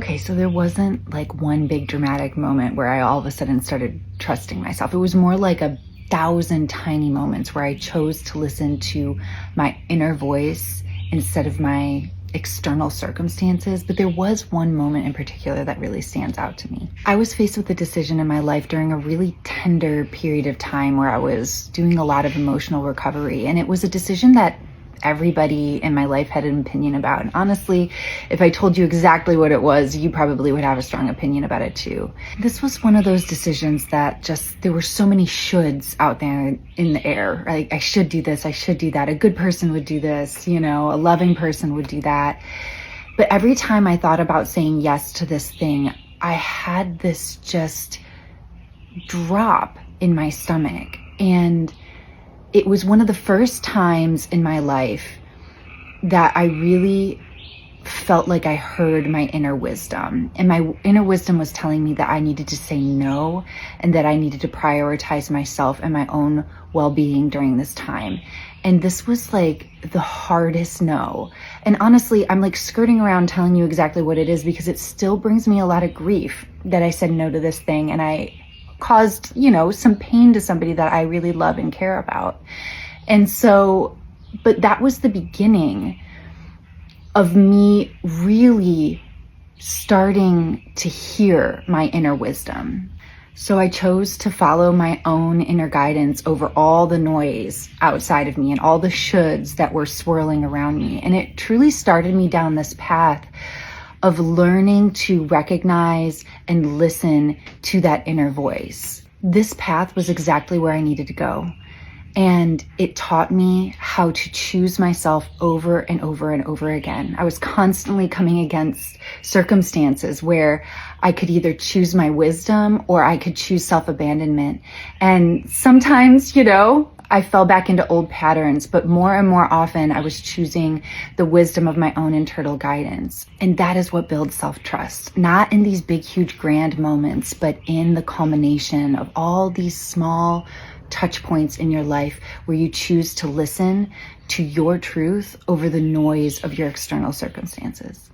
Okay, so there wasn't like one big dramatic moment where I all of a sudden started trusting myself. It was more like 1,000 tiny moments where I chose to listen to my inner voice instead of my external circumstances. But there was one moment in particular that really stands out to me. I was faced with a decision in my life during a really tender period of time where I was doing a lot of emotional recovery. And it was a decision that everybody in my life had an opinion about. And honestly, if I told you exactly what it was, you probably would have a strong opinion about it too. This was one of those decisions that there were so many shoulds out there in the air. Like, I should do this, I should do that. A good person would do this, a loving person would do that. But every time I thought about saying yes to this thing, I had this just drop in my stomach. And it was one of the first times in my life that I really felt like I heard my inner wisdom. And my inner wisdom was telling me that I needed to say no and that I needed to prioritize myself and my own well-being during this time. And this was like the hardest no. And honestly, I'm like skirting around telling you exactly what it is because it still brings me a lot of grief that I said no to this thing and I caused, some pain to somebody that I really love and care about. And so, but that was the beginning of me really starting to hear my inner wisdom. So I chose to follow my own inner guidance over all the noise outside of me and all the shoulds that were swirling around me. And it truly started me down this path of learning to recognize and listen to that inner voice. This path was exactly where I needed to go. And it taught me how to choose myself over and over and over again. I was constantly coming against circumstances where I could either choose my wisdom or I could choose self-abandonment. And sometimes, I fell back into old patterns, but more and more often I was choosing the wisdom of my own internal guidance. And that is what builds self-trust, not in these big, huge, grand moments, but in the culmination of all these small touch points in your life where you choose to listen to your truth over the noise of your external circumstances.